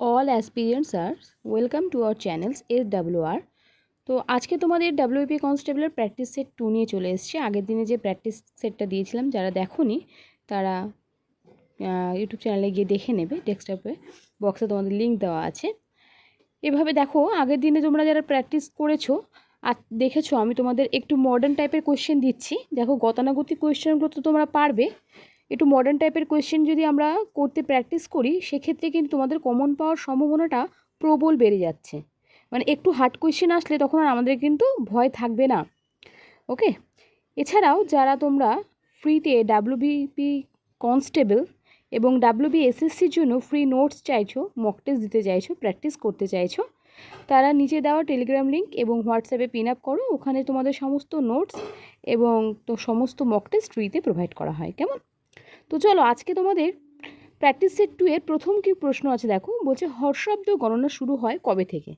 all aspirants welcome to our channels SWR। তো আজকে তোমাদের WP কনস্টেবলের প্র্যাকটিস সেট 2 নিয়ে চলে এসেছি। আগের দিনে যে প্র্যাকটিস সেটটা দিয়েছিলাম, যারা দেখোনি তারা ইউটিউব চ্যানেলে গিয়ে দেখে নেবে। ডেস্কটপে বক্সে তোমাদের লিঙ্ক দেওয়া আছে। এভাবে দেখো, আগের দিনে তোমরা যারা প্র্যাকটিস করেছো আর দেখেছো, আমি তোমাদের একটু মডার্ন টাইপের কোয়েশ্চেন দিচ্ছি। দেখো, গতানুগতিক কোয়েশ্চেনগুলো তো তোমরা পারবে, একটু মডার্ন টাইপের কোয়েশ্চেন যদি আমরা করতে প্র্যাকটিস করি, সেক্ষেত্রে কিন্তু তোমাদের কমন পাওয়ার সম্ভাবনাটা প্রবল বেড়ে যাচ্ছে। মানে একটু হার্ড কোয়েশ্চেন আসলে তখন আর আমাদের কিন্তু ভয় থাকবে না। ওকে, এছাড়াও যারা তোমরা ফ্রিতে WBP কনস্টেবল এবং WBSSCর জন্য ফ্রি নোটস চাইছো, মক টেস্ট দিতে চাইছো, প্র্যাকটিস করতে চাইছো, তারা নিচে দেওয়া টেলিগ্রাম লিঙ্ক এবং হোয়াটসঅ্যাপে পিন আপ করো। ওখানে তোমাদের সমস্ত নোটস এবং সমস্ত মক টেস্ট ফ্রিতে প্রোভাইড করা হয়। কেমন? তো চলো, আজকে তোমাদের প্র্যাকটিস সেট 2 এর প্রথম কি প্রশ্ন আছে দেখো। বলছে হর্ষাব্দ গণনা শুরু হয় কবে থেকে?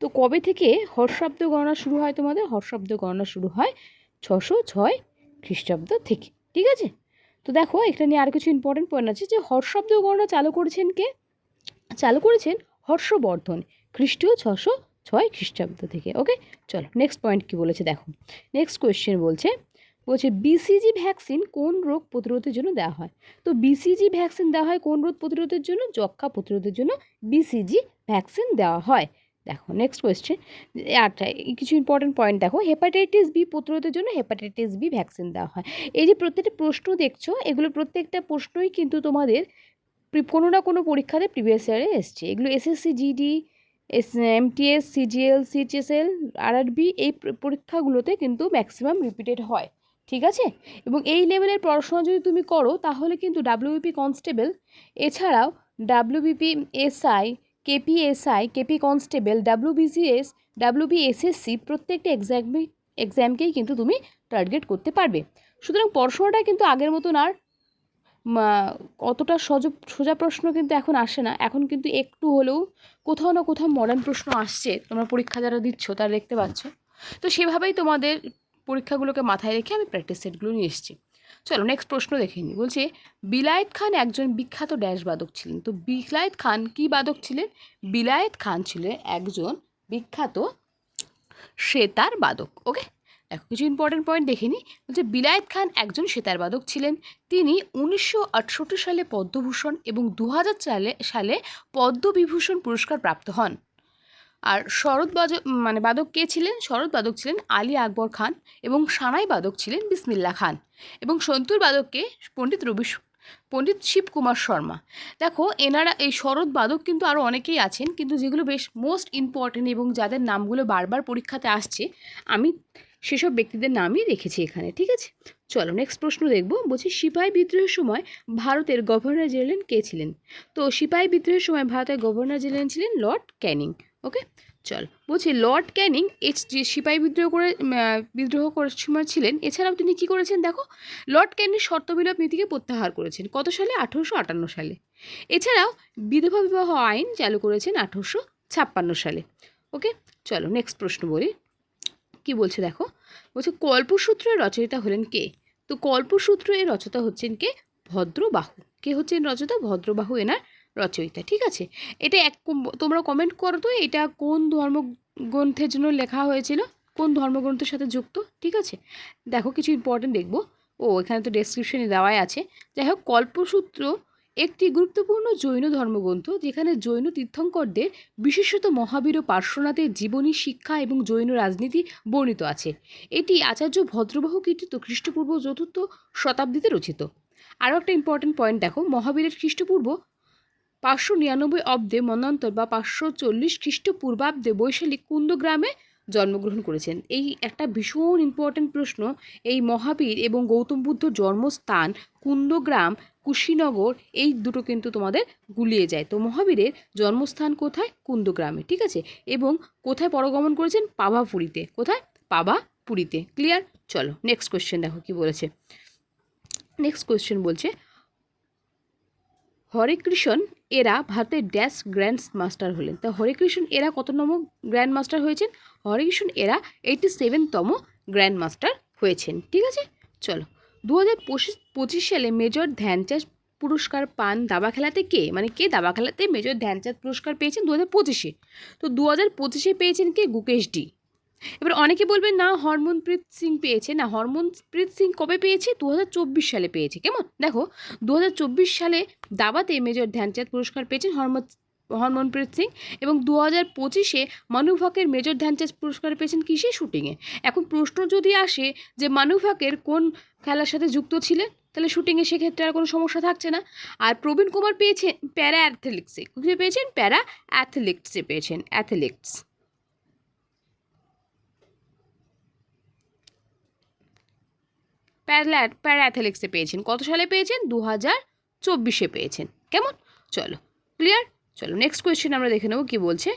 তো কবে থেকে হর্ষাব্দ গণনা শুরু হয়? তোমাদের হর্ষাব্দ গণনা শুরু হয় 606 খ্রিস্টাব্দ থেকে। ঠিক আছে? তো দেখো, এটা নিয়ে আর কিছু ইম্পর্টেন্ট পয়েন্ট আছে যে হর্ষাব্দ গণনা চালু করেছেন কে? চালু করেছেন হর্ষবর্ধন, খ্রিস্টীয় 606 খ্রিস্টাব্দ থেকে। ওকে, চলো নেক্সট পয়েন্ট কি বলেছে দেখো। নেক্সট কোয়েশ্চেন বলছে বিসিজি ভ্যাকসিন কোন রোগ প্রতিরোধের জন্য দেওয়া হয়? তো বিসিজি ভ্যাকসিন দেওয়া হয় কোন রোগ প্রতিরোধের জন্য? যক্ষ্মা প্রতিরোধের জন্য বিসিজি ভ্যাকসিন দেওয়া হয়। দেখো নেক্সট কোয়েশ্চেন, আচ্ছা কিছু ইম্পর্টেন্ট পয়েন্ট দেখো। হেপাটাইটিস বি প্রতিরোধের জন্য হেপাটাইটিস বি ভ্যাকসিন দেওয়া হয়। এই যে প্রত্যেকটা প্রশ্ন দেখছো, এগুলো প্রত্যেকটা প্রশ্নই কিন্তু তোমাদের কোনো না কোনো পরীক্ষাতে প্রিভিয়াস ইয়ারে এসছে। এগুলো SSC, GD, MTS, CGL, CHSL, RRB, এই পরীক্ষাগুলোতে কিন্তু ম্যাক্সিমাম রিপিটেড হয়। ঠিক আছে? এবং এই লেভেলের পড়াশোনা যদি তুমি করো, তাহলে কিন্তু ডাব্লিউবিপি কনস্টেবল, এছাড়াও WBP SI, KP KP constable, WBCS, WBSSC প্রত্যেকটা এক্সামকেই কিন্তু তুমি টার্গেট করতে পারবে। সুতরাং পড়াশোনাটা কিন্তু আগের মতন আর অতটা সোজা প্রশ্ন কিন্তু এখন আসে না। এখন কিন্তু একটু হলেও কোথাও না কোথাও মডার্ন প্রশ্ন আসছে। তোমরা পরীক্ষা যারা দিচ্ছ তারা দেখতে পাচ্ছ। তো সেভাবেই তোমাদের পরীক্ষাগুলোকে মাথায় রেখে আমি প্র্যাকটিস সেটগুলো নিয়ে এসেছি। চলো নেক্সট প্রশ্ন দেখে নিই। বলছে বিলায়েত খান একজন বিখ্যাত ড্যাশ বাদক ছিলেন। তো বিলায়েত খান কি বাদক ছিলেন? বিলায়েত খান ছিলেন একজন বিখ্যাত সেতার বাদক। ওকে, দেখো কিছু ইম্পর্টেন্ট পয়েন্ট দেখে নিই। বলছে বিলায়েত খান একজন সেতার বাদক ছিলেন। তিনি 1968 সালে পদ্মভূষণ এবং 2000 সালে পদ্মবিভূষণ পুরস্কার প্রাপ্ত হন। আর বাদক কে ছিলেন? শরৎ বাদক ছিলেন আলী আকবর খান এবং সানাই বাদক ছিলেন বিসমিল্লা খান এবং সন্তুর বাদককে পণ্ডিত শিবকুমার শর্মা। দেখো, এনারা এই শরৎ বাদক কিন্তু আরও অনেকেই আছেন, কিন্তু যেগুলো বেশ মোস্ট ইম্পর্টেন্ট এবং যাদের নামগুলো বারবার পরীক্ষাতে আসছে, আমি সেসব ব্যক্তিদের নামই রেখেছি এখানে। ঠিক আছে? চলো নেক্সট প্রশ্ন দেখব। বলছি সিপাহি বিদ্রোহের সময় ভারতের গভর্নর জেনারেল কে ছিলেন? তো সিপাহি বিদ্রোহের সময় ভারতের গভর্নর জেনারেল ছিলেন লর্ড ক্যানিং। ওকে, চল বলছি লর্ড ক্যানিং যে সিপাহি বিদ্রোহ করার সময় ছিলেন। এছাড়াও তিনি কি করেছেন দেখো, লর্ড ক্যানিং শর্তবিলোপ নীতিকে প্রত্যাহার করেছেন কত সালে? 1858 সালে। এছাড়াও বিধবা বিবাহ আইন চালু করেছেন 1856 সালে। ওকে, চলো নেক্সট প্রশ্ন বলি। কি বলছে দেখো। বলছে কল্পসূত্রের রচয়িতা হলেন কে? তো কল্পসূত্র এর রচয়িতা হচ্ছেন কে? ভদ্রবাহু। কে হচ্ছেন রচয়িতা? ভদ্রবাহু এনার রচয়িতা। ঠিক আছে? এটা তোমরা কমেন্ট করো তো, এটা কোন ধর্মগ্রন্থের জন্য লেখা হয়েছিল, কোন ধর্মগ্রন্থের সাথে যুক্ত। ঠিক আছে? দেখো কিছু ইম্পর্টেন্ট দেখবো। এখানে তো ডেসক্রিপশনে দেওয়াই আছে। যাই হোক, কল্পসূত্র একটি গুরুত্বপূর্ণ জৈন ধর্মগ্রন্থ, যেখানে জৈন তীর্থঙ্করদের বিশেষত মহাবীর ও পার্শ্বনাথের জীবনী, শিক্ষা এবং জৈন রাজনীতি বর্ণিত আছে। এটি আচার্য ভদ্রবাহু কীর্তিত খ্রিস্টপূর্ব 4th শতাব্দীতে রচিত। আরও একটা ইম্পর্টেন্ট পয়েন্ট দেখো, মহাবীরের খ্রিস্টপূর্ব 599 অব্দে মন্বন্তর বা 540 খ্রিস্টপূর্বাব্দে বৈশালী কুন্দগ্রামে জন্মগ্রহণ করেছেন। এই একটা ভীষণ ইম্পর্টেন্ট প্রশ্ন। এই মহাবীর এবং গৌতম বুদ্ধর জন্মস্থান কুন্দগ্রাম, কুশীনগর, এই দুটো কিন্তু তোমাদের গুলিয়ে যায়। তো মহাবীরের জন্মস্থান কোথায়? কুন্দগ্রামে। ঠিক আছে? এবং কোথায় পরগমন করেছেন? পাভাপুরীতে। কোথায়? পাভাপুরীতে। ক্লিয়ার? চলো নেক্সট কোয়েশ্চেন দেখো কি বলেছে। নেক্সট কোয়েশ্চেন বলছে হরেকৃষ্ণ এরা ভারতের ড্যাশ গ্র্যান্ড মাস্টার হলেন। তা হরেকৃষ্ণ এরা কত নম্বর গ্র্যান্ড মাস্টার হয়েছেন? হরেকৃষ্ণ এরা 87তম গ্র্যান্ড মাস্টার হয়েছেন। ঠিক আছে? চলো 2025 সালে মেজর ধ্যানচাঁদ পুরস্কার পান দাবা খেলাতে কে, মানে কে দাবা খেলাতে মেজর ধ্যানচাঁদ পুরস্কার পেয়েছেন 2025-এ? তো 2025-এ পেয়েছেন কে? গুকেশ ডি। এবার অনেকে বলবেন না হরমনপ্রীত সিং পেয়েছে, না হরমনপ্রীত সিং কবে পেয়েছে? 2024 সালে পেয়েছে। কেমন? দেখো 2024 সালে দাবাতে মেজর ধ্যানচাঁদ পুরস্কার পেয়েছেন হরমনপ্রীত সিং, এবং 2025-এ মানু ভাকের মেজর ধ্যানচাঁদ পুরস্কার পেয়েছেন কিসে? শুটিংয়ে। এখন প্রশ্ন যদি আসে যে মানু ভাকের কোন খেলার সাথে যুক্ত ছিলেন, তাহলে শুটিংয়ে সেক্ষেত্রে আর কোনো সমস্যা থাকছে না। আর প্রবীণ কুমার পেয়েছেন প্যারা অ্যাথলেটিক্সে। কোথায় পেয়েছেন? প্যারা অ্যাথলেটিক্সে পেয়েছেন, অ্যাথলেটিক্স। প্যারা অ্যাথলেটিক্সে পেয়েছেন। কত সালে পেয়েছেন? 2024-এ পেয়েছেন। কেমন? চলো ক্লিয়ার। চলো নেক্সট কোয়েশ্চেন আমরা দেখে নেব কী বলছে।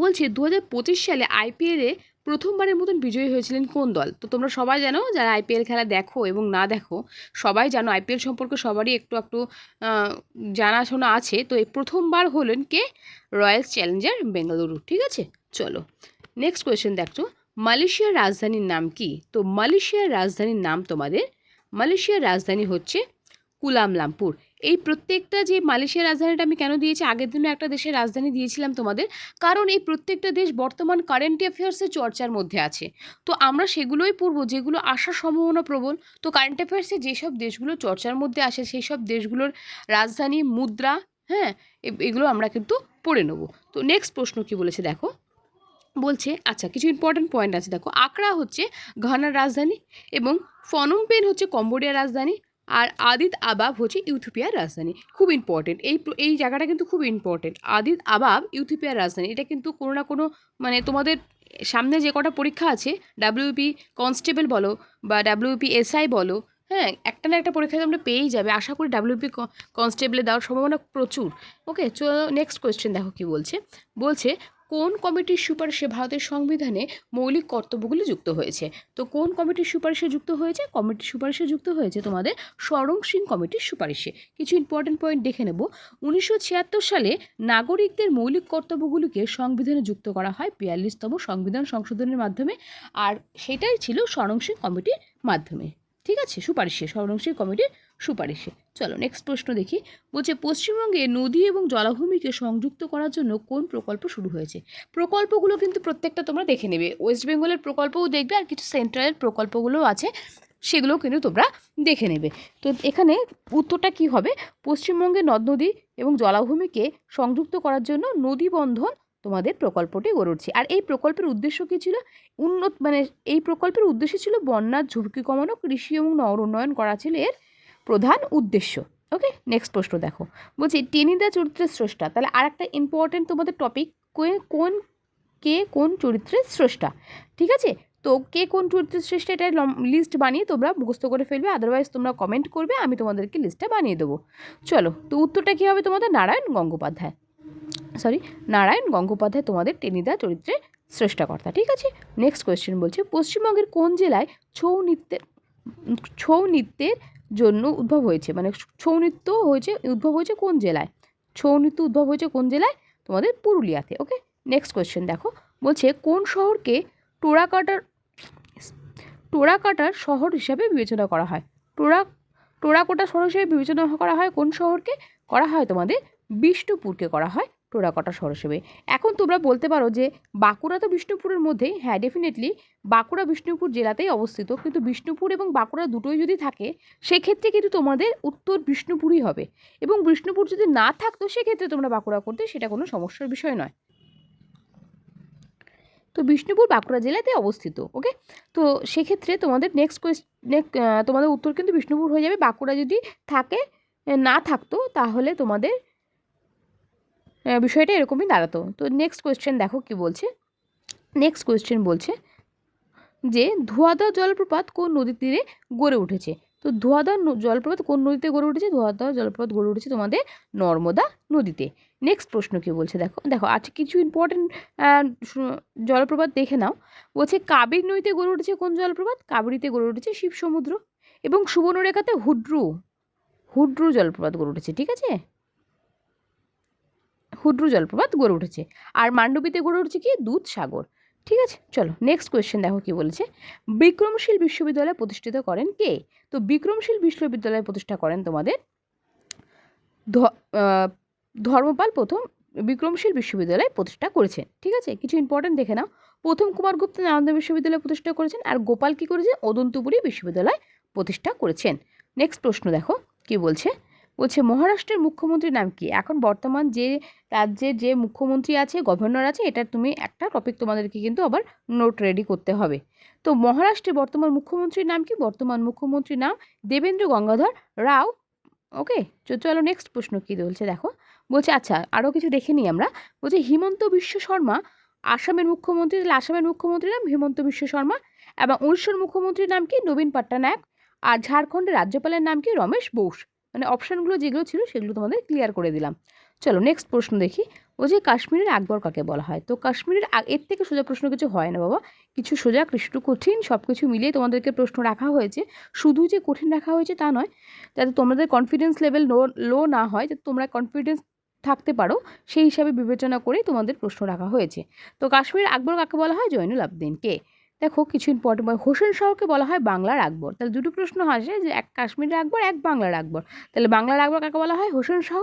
বলছে 2025 সালে আইপিএলে প্রথমবারের মতন বিজয়ী হয়েছিলেন কোন দল? তো তোমরা সবাই জানো, যারা আইপিএল খেলা দেখো এবং না দেখো সবাই জানো, আইপিএল সম্পর্কে সবারই একটু একটু জানাশোনা আছে। তো এই প্রথমবার হলেন কে? Royal Challenger Bengaluru. ঠিক আছে, চলো নেক্সট কোয়েশ্চেন দেখো। মালয়েশিয়ার রাজধানীর নাম কি? তো মালয়েশিয়ার রাজধানীর নাম তোমাদের, মালয়েশিয়ার রাজধানী হচ্ছে কুলালামপুর। এই প্রত্যেকটা যে মালয়েশিয়ার রাজধানীটা আমি কেন দিয়েছি, আগের দিনও একটা দেশের রাজধানী দিয়েছিলাম তোমাদের, কারণ এই প্রত্যেকটা দেশ বর্তমান কারেন্ট অ্যাফেয়ার্সের চর্চার মধ্যে আছে। তো আমরা সেগুলোই পড়বো যেগুলো আসার সম্ভাবনা প্রবল। তো কারেন্ট অ্যাফেয়ার্সে যেসব দেশগুলো চর্চার মধ্যে আসে সেই সব দেশগুলোর রাজধানী, মুদ্রা, হ্যাঁ, এগুলো আমরা কিন্তু পড়ে নেব। তো নেক্সট প্রশ্ন কি বলেছে দেখো। বলছে আচ্ছা কিছু ইম্পর্টেন্ট পয়েন্ট আছে দেখো। আকরা হচ্ছে ঘানার রাজধানী, এবং ফনম পেন হচ্ছে কম্বোডিয়ার রাজধানী, আর আদিত আবাব হচ্ছে ইথিওপিয়ার রাজধানী। খুব ইম্পর্টেন্ট এই জায়গাটা কিন্তু খুব ইম্পর্টেন্ট। আদিত আবাব ইথিওপিয়ার রাজধানী, এটা কিন্তু কোনো না কোনো মানে তোমাদের সামনে যে কটা পরীক্ষা আছে, ডাব্লিউপি কনস্টেবল বলো বা ডাব্লিউপি এসআই বলো, হ্যাঁ, একটা না একটা পরীক্ষা তোমরা পেয়েই যাবে। আশা করি ডাব্লিউপি কনস্টেবলে দেওয়ার সম্ভাবনা প্রচুর। ওকে, চলো নেক্সট কোয়েশ্চেন দেখো কি বলছে। বলছে কোন কমিটির সুপারিশে ভারতের সংবিধানে মৌলিক কর্তব্যগুলি যুক্ত হয়েছে? তো কোন কমিটির সুপারিশে যুক্ত হয়েছে? কমিটির সুপারিশে যুক্ত হয়েছে তোমাদের শরণ সিং কমিটির সুপারিশে। কিছু ইম্পর্টেন্ট পয়েন্ট দেখে নেব। 1976 সালে নাগরিকদের মৌলিক কর্তব্যগুলিকে সংবিধানে যুক্ত করা হয় 42তম সংবিধান সংশোধনের মাধ্যমে, আর সেটাই ছিল শরণ সিং কমিটির মাধ্যমে। ঠিক আছে, সুপারিশে, শরণ সিং কমিটির সুপারিশে। চলো নেক্সট প্রশ্ন দেখি। বলছে পশ্চিমবঙ্গে নদী এবং জলাভূমিকে সংযুক্ত করার জন্য কোন প্রকল্প শুরু হয়েছে? প্রকল্পগুলো কিন্তু প্রত্যেকটা তোমরা দেখে নেবে। ওয়েস্ট বেঙ্গলের প্রকল্পও দেখবে, আর কিছু সেন্ট্রালের প্রকল্পগুলোও আছে, সেগুলোও কিন্তু তোমরা দেখে নেবে। তো এখানে উত্তরটা কি হবে? পশ্চিমবঙ্গে নদ নদী এবং জলাভূমিকে সংযুক্ত করার জন্য নদী বন্ধন তোমাদের প্রকল্পটি গড়ে উঠছে। আর এই প্রকল্পের উদ্দেশ্য কী ছিল? এই প্রকল্পের উদ্দেশ্য ছিল বন্যার ঝুঁকি কমানো, কৃষি এবং নগর উন্নয়ন করা ছিল এর প্রধান উদ্দেশ্য। ওকে, নেক্সট প্রশ্ন দেখো। বলছি টেনিদা চরিত্রের স্রষ্টা। তাহলে আর একটা ইম্পর্টেন্ট তোমাদের টপিক, কে কোন চরিত্রের স্রষ্টা। ঠিক আছে, তো কে কোন চরিত্রের স্রষ্টা এটা লিস্ট বানিয়ে তোমরা মুখস্থ করে ফেলবে, আদারওয়াইজ তোমরা কমেন্ট করবে, আমি তোমাদেরকে লিস্টটা বানিয়ে দেবো। চলো, তো উত্তরটা কী হবে তোমাদের? নারায়ণ গঙ্গোপাধ্যায় তোমাদের টেনিদা চরিত্রের স্রষ্টাকর্তা। ঠিক আছে, নেক্সট কোয়েশ্চেন বলছে পশ্চিমবঙ্গের কোন জেলায় ছৌ নৃত্যের জন্য উদ্ভব হয়েছে? মানে ছৌ নৃত্য উদ্ভব হয়েছে কোন জেলায়? ছৌ নৃত্য উদ্ভব হয়েছে কোন জেলায়? তোমাদের পুরুলিয়াতে। ওকে, নেক্সট কোয়েশ্চেন দেখো। বলছে কোন শহরকে টোরাকাটার শহর হিসাবে বিবেচনা করা হয়? টোরাকোটা শহর হিসেবে বিবেচনা করা হয় কোন শহরকে? করা হয় তোমাদের বিষ্ণুপুরকে করা হয় টোরাকোটা শহর হিসেবে। এখন তোমরা বলতে পারো যে বাঁকুড়া তো বিষ্ণুপুরের মধ্যেই। হ্যাঁ, ডেফিনেটলি বাঁকুড়া বিষ্ণুপুর জেলাতেই অবস্থিত, কিন্তু বিষ্ণুপুর এবং বাঁকুড়া দুটোই যদি থাকে সেক্ষেত্রে কিন্তু তোমাদের উত্তর বিষ্ণুপুরই হবে, এবং বিষ্ণুপুর যদি না থাকতো সেক্ষেত্রে তোমরা বাঁকুড়া করতে, সেটা কোনো সমস্যার বিষয় নয়। তো বিষ্ণুপুর বাঁকুড়া জেলাতে অবস্থিত। ওকে, তো সেক্ষেত্রে তোমাদের তোমাদের উত্তর কিন্তু বিষ্ণুপুর হয়ে যাবে। বাঁকুড়া যদি না থাকতো তাহলে তোমাদের বিষয়টা এরকমই দাঁড়াতো। তো নেক্সট কোয়েশ্চেন দেখো কি বলছে। নেক্সট কোয়েশ্চেন বলছে যে ধোঁয়াদা জলপ্রপাত কোন নদীর তীরে গড়ে উঠেছে? তো ধোঁয়াদা জলপ্রপাত কোন নদীতে গড়ে উঠেছে? ধোঁয়াদা জলপ্রপাত গড়ে উঠেছে তোমাদের নর্মদা নদীতে। নেক্সট প্রশ্ন কী বলছে দেখো আচ্ছা কিছু ইম্পর্টেন্ট জলপ্রপাত দেখে নাও। বলছে কাবেরী নদীতে গড়ে উঠেছে কোন জলপ্রপাত? কাবেরীতে গড়ে উঠেছে শিব সমুদ্র, এবং সুবর্ণরেখাতে হুড্রু জলপ্রপাত গড়ে উঠেছে। ঠিক আছে, হুড্রু জলপ্রপাত গড়ে উঠেছে। আর মান্ডবীতে গড়ে উঠেছে কি? দুধসাগর। ঠিক আছে, চলো নেক্সট কোয়েশ্চেন দেখো কি বলেছে। বিক্রমশীল বিশ্ববিদ্যালয় প্রতিষ্ঠিত করেন কে? তো বিক্রমশীল বিশ্ববিদ্যালয় প্রতিষ্ঠা করেন তোমাদের ধর্মপাল প্রথম বিক্রমশীল বিশ্ববিদ্যালয় প্রতিষ্ঠা করেছেন। ঠিক আছে, কিছু ইম্পর্টেন্ট দেখে নাও। প্রথম কুমারগুপ্ত নালন্দা বিশ্ববিদ্যালয় প্রতিষ্ঠা করেছেন, আর গোপাল কি করেছে, অদন্তপুরী বিশ্ববিদ্যালয় প্রতিষ্ঠা করেছেন। নেক্সট প্রশ্ন দেখো কি বলছে। বলছে মহারাষ্ট্রের মুখ্যমন্ত্রীর নাম কি? এখন বর্তমান যে রাজ্যের যে মুখ্যমন্ত্রী আছে, গভর্নর আছে, এটা তুমি একটা টপিক তোমাদেরকে কিন্তু আবার নোট রেডি করতে হবে। তো মহারাষ্ট্রের বর্তমান মুখ্যমন্ত্রীর নাম কি? বর্তমান মুখ্যমন্ত্রীর নাম দেবেন্দ্র গঙ্গাধর রাও। ওকে, চলো নেক্সট প্রশ্ন কী বলছে দেখো। বলছে আচ্ছা আরও কিছু দেখে নিই আমরা। বলছে হিমন্ত বিশ্ব শর্মা আসামের মুখ্যমন্ত্রী, তাহলে আসামের মুখ্যমন্ত্রীর নাম হিমন্ত বিশ্ব শর্মা। এবং উড়িষ্যার মুখ্যমন্ত্রীর নাম কি? নবীন পট্টনায়ক। আর ঝাড়খণ্ডের রাজ্যপালের নাম কি? রমেশ বোস। মানে অপশানগুলো যেগুলো ছিল সেগুলো তোমাদের ক্লিয়ার করে দিলাম। চলো নেক্সট প্রশ্ন দেখি। বলছে কাশ্মীরের আকবর কাকে বলা হয়? তো কাশ্মীরের এর থেকে সোজা প্রশ্ন কিছু হয় না বাবা, কিছু সোজা কিছু কঠিন সব কিছু মিলিয়ে তোমাদেরকে প্রশ্ন রাখা হয়েছে। শুধু যে কঠিন রাখা হয়েছে তা নয়, যাতে তোমাদের কনফিডেন্স লেভেল লো না হয়, যাতে তোমরা কনফিডেন্স থাকতে পারো সেই হিসাবে বিবেচনা করেই তোমাদের প্রশ্ন রাখা হয়েছে। তো কাশ্মীরের আকবর কাকে বলা হয়? জৈনুল আবদিনকে। দেখো কিছু ইম্পর্টেন্ট, হোসেন শাহকে বলা হয় বাংলার আকবর। তাহলে দুটো প্রশ্ন আসে যে এক কাশ্মীরের আকবর, এক বাংলার আকবর। তাহলে বাংলার আকবর কাকে বলা হয়? হোসেন শাহ।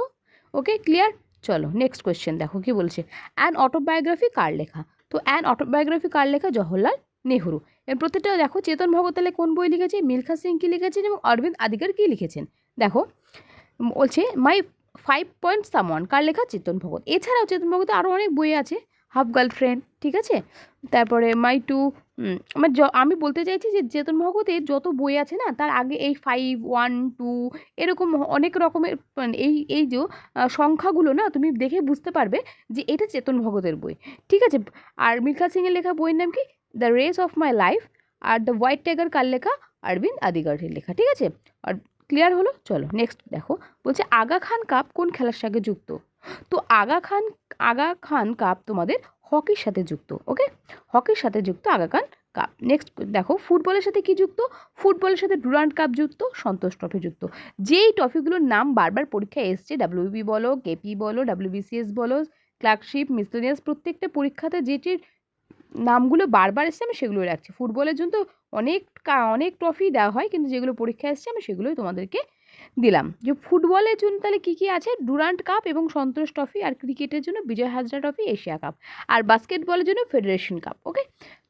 ওকে, ক্লিয়ার। চলো নেক্সট কোয়েশ্চেন দেখো কি বলছে। অ্যান অটোবায়োগ্রাফি কার লেখা? তো অ্যান অটোবায়োগ্রাফি কার লেখা? জওহরলাল নেহরু। এর প্রত্যেকটা দেখো, চেতন ভগত তাহলে কোন বই লিখেছে? মিলখা সিং কি লিখেছেন এবং অরবিন্দ আদিগার কি লিখেছেন? দেখো বলছে মাই 5 পয়েন্ট সামওয়ান কার লেখা? চেতন ভগত। এছাড়াও চেতন ভগতের আরও অনেক বই আছে, হাফ গার্লফ্রেন্ড, ঠিক আছে, তারপরে মাই টু। আমি বলতে চাইছি যে চেতন ভগতের যত বই আছে না, তার আগে এই 5, 1, 2 এরকম অনেক রকমের এই এই যে সংখ্যাগুলো না তুমি দেখে বুঝতে পারবে যে এটা চেতন ভগতের বই। ঠিক আছে। আর মিলখা সিংয়ের লেখা বইয়ের নাম কি? The race of my life. আর দ্য হোয়াইট টাইগার কার লেখা? অরবিন্দ আদিগারের লেখা। ঠিক আছে, আর ক্লিয়ার হলো। চলো নেক্সট দেখো। বলছে আগা খান কাপ কোন খেলার সঙ্গে যুক্ত? তো আগা খান কাপ তোমাদের হকির সাথে যুক্ত। ওকে, হকির সাথে যুক্ত আগা খান কাপ। নেক্সট দেখো ফুটবলের সাথে কি যুক্ত? ফুটবলের সাথে ডুরান্ড কাপ যুক্ত, সন্তোষ ট্রফি যুক্ত। যেই ট্রফিগুলোর নাম বারবার পরীক্ষায় এসছে, ডাব্লিউবি বলো, কেপি বলো, ডাব্লিউবিসিএস বলো, ক্লার্কশিপ, মিসলেনিয়াস, প্রত্যেকটা পরীক্ষাতে যেটির নামগুলো বারবার এসছে আমি সেগুলোই রাখছি। ফুটবলের জন্য তো অনেক ট্রফি দেওয়া হয়, কিন্তু যেগুলো পরীক্ষা এসছে আমি সেগুলোই তোমাদেরকে দিলাম। যে ফুটবলের জন্য তাহলে কী কী আছে? ডুরান্ড কাপ এবং সন্তোষ ট্রফি। আর ক্রিকেটের জন্য বিজয় হাজরা ট্রফি, এশিয়া কাপ। আর বাস্কেটবলের জন্য ফেডারেশন কাপ। ওকে,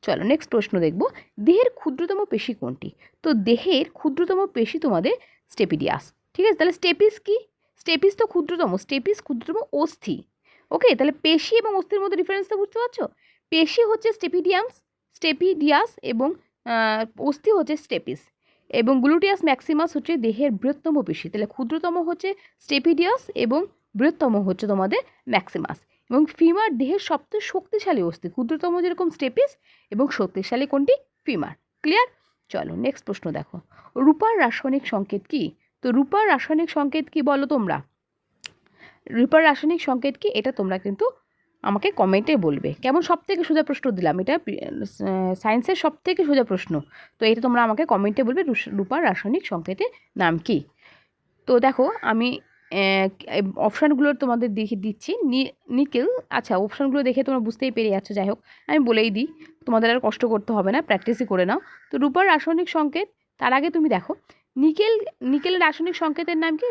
চলো নেক্সট প্রশ্ন দেখব। দেহের ক্ষুদ্রতম পেশি কোনটি? তো দেহের ক্ষুদ্রতম পেশি তোমাদের স্টেপিডিয়াস। ঠিক আছে, তাহলে স্টেপিস কি? স্টেপিস তো ক্ষুদ্রতম, স্টেপিস ক্ষুদ্রতম অস্থি। ওকে, তাহলে পেশি এবং অস্থির মধ্যে ডিফারেন্সটা বুঝতে পারছো? পেশি হচ্ছে স্টেপিডিয়াস এবং অস্থি হচ্ছে স্টেপিস। এবং গ্লুটিয়াস ম্যাক্সিমাস হচ্ছে দেহের বৃহত্তম পেশি। তাহলে ক্ষুদ্রতম হচ্ছে স্টেপিডিয়াস এবং বৃহত্তম হচ্ছে তোমাদের ম্যাক্সিমাস। এবং ফিমার দেহের সবচেয়ে শক্তিশালী অস্থি। ক্ষুদ্রতম যেরকম স্টেপিস এবং শক্তিশালী কোনটি? ফিমার। ক্লিয়ার। চলো নেক্সট প্রশ্ন দেখো। রূপার রাসায়নিক সংকেত কি? তো রূপার রাসায়নিক সংকেত কি বলো তোমরা? রূপার রাসায়নিক সংকেত কি এটা তোমরা কিন্তু আমাকে কমেন্টে বলবে। কেমন সব থেকে সোজা প্রশ্ন দিলাম, এটা সায়েন্সের সব থেকে সোজা প্রশ্ন। তো এটা তোমরা আমাকে কমেন্টে বলবে রূপার রাসায়নিক সংকেতের নাম কি। তো দেখো আমি অপশানগুলো তোমাদের দেখে দিচ্ছি। নিকেল, আচ্ছা অপশানগুলো দেখে তোমরা বুঝতেই পেরে যাচ্ছ, যাই হোক আমি বলেই দিই, তোমাদের আর কষ্ট করতে হবে না, প্র্যাকটিসই করে নাও। তো রূপার রাসায়নিক সংকেত, তার আগে তুমি দেখো নিকেলের রাসায়নিক সংকেতের নাম কি?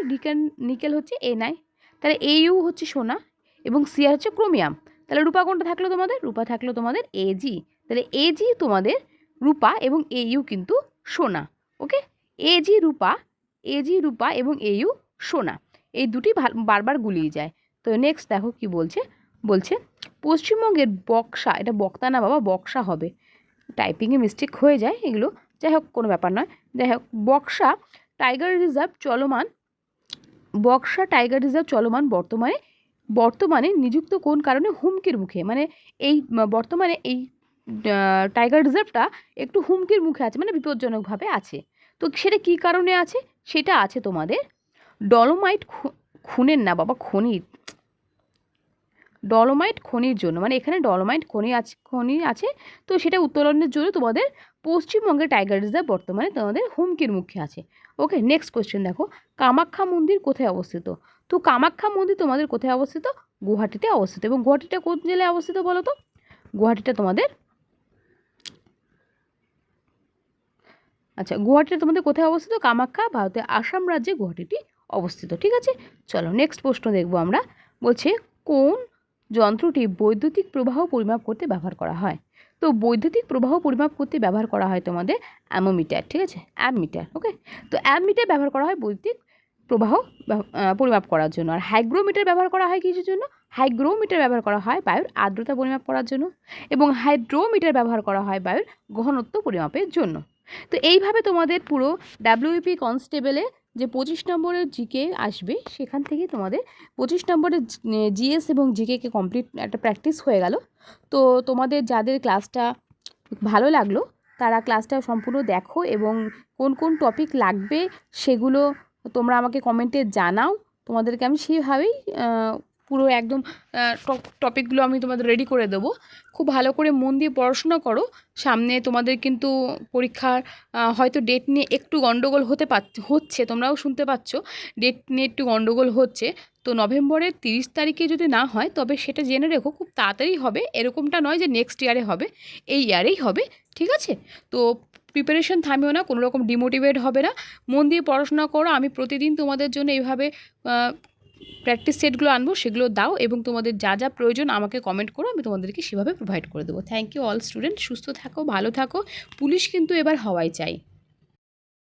নিকেল হচ্ছে Ni, তাহলে Au হচ্ছে সোনা এবং Cr হচ্ছে ক্রোমিয়াম। তাহলে রূপা কোনটা থাকলো তোমাদের? রূপা থাকলো তোমাদের Ag। তাহলে Ag তোমাদের রূপা এবং Au কিন্তু সোনা। ওকে, Ag রূপা এবং Au সোনা, এই দুটি বারবার গুলিয়ে যায়। তো নেক্সট দেখো কি বলছে। বলছে পশ্চিমবঙ্গের বক্সা, এটা বক্তা না বাবা, বক্সা হবে, টাইপিংয়ে মিস্টেক হয়ে যায় এগুলো, যাই হোক কোনো ব্যাপার নয়। যাই হোক বক্সা টাইগার রিজার্ভ চলমান বর্তমানে নিযুক্ত কোন কারণে হুমকির মুখে? মানে এই বর্তমানে এই টাইগার রিজার্ভটা একটু হুমকির মুখে আছে, মানে বিপজ্জনকভাবে আছে। তো সেটা কী কারণে আছে? সেটা আছে তোমাদের ডলোমাইট খুনের না বাবা, ডলোমাইট খনির জন্য। মানে এখানে ডলোমাইট খনি আছে, তো সেটা উত্তোলনের জন্য তোমাদের পশ্চিমবঙ্গের টাইগার রিজার্ভ বর্তমানে তোমাদের হুমকির মুখে আছে। ওকে, নেক্সট কোয়েশ্চেন দেখো। কামাখ্যা মন্দির কোথায় অবস্থিত? তো কামাখ্যা মন্দির তোমাদের কোথায় অবস্থিত? গুয়াহাটিতে অবস্থিত। এবং গুয়াহাটিটা কোন জেলায় অবস্থিত বলো তো? গুয়াহাটিটা তোমাদের গুয়াহাটিটা তোমাদের কোথায় অবস্থিত? কামাখ্যা ভারতের আসাম রাজ্যে গুয়াহাটিটি অবস্থিত। ঠিক আছে, চলো নেক্সট প্রশ্ন দেখব আমরা। বলছে কোন যন্ত্রটি বৈদ্যুতিক প্রবাহ পরিমাপ করতে ব্যবহার করা হয়? তো বৈদ্যুতিক প্রবাহ পরিমাপ করতে ব্যবহার করা হয় তোমাদের অ্যামোমিটার। ঠিক আছে, অ্যামমিটার। ওকে, তো অ্যামমিটার ব্যবহার করা হয় বৈদ্যুতিক প্রবাহ পরিমাপ করার জন্য। আর হাইগ্রোমিটার ব্যবহার করা হয় কিসের জন্য? হাইগ্রোমিটার ব্যবহার করা হয় বায়ুর আর্দ্রতা পরিমাপ করার জন্য, এবং হাইড্রোমিটার ব্যবহার করা হয় বায়ুর ঘনত্ব পরিমাপের জন্য। তো এইভাবে তোমাদের পুরো ডাব্লিউপি কনস্টেবলে যে 25 নম্বরের জিকে আসবে, সেখান থেকে তোমাদের 25 নম্বরের জিএস এবং জিকেকে কমপ্লিট একটা প্র্যাকটিস হয়ে গেল। তো তোমাদের যাদের ক্লাসটা ভালো লাগলো তারা ক্লাসটা সম্পূর্ণ দেখো, এবং কোন কোন টপিক লাগবে সেগুলো তোমরা আমাকে কমেন্টে জানাও। তোমাদেরকে আমি সেইভাবেই পুরো একদম টপিকগুলো আমি তোমাদের রেডি করে দেবো। খুব ভালো করে মন দিয়ে পড়াশোনা করো। সামনে তোমাদের কিন্তু পরীক্ষার হয়তো ডেট নিয়ে একটু গণ্ডগোল হচ্ছে, তোমরাও শুনতে পাচ্ছ ডেট নিয়ে একটু গণ্ডগোল হচ্ছে। তো নভেম্বরের 30 তারিখে যদি না হয় তবে সেটা জেনে রেখো খুব তাড়াতাড়ি হবে, এরকমটা নয় যে নেক্সট ইয়ারে হবে, এই ইয়ারেই হবে। ঠিক আছে, তো প্রিপারেশন থামিও না, কোনো রকম ডিমোটিভেট হবে না, মন দিয়ে পড়াশোনা করো। আমি প্রতিদিন তোমাদের জন্য এইভাবে প্র্যাকটিস সেটগুলো আনবো, সেগুলো দাও, এবং তোমাদের যা যা প্রয়োজন আমাকে কমেন্ট করো, আমি তোমাদেরকে সেভাবে প্রোভাইড করে দেবো। থ্যাংক ইউ অল স্টুডেন্ট, সুস্থ থাকো, ভালো থাকো। পুলিশ কিন্তু এবার হওয়াই চাই।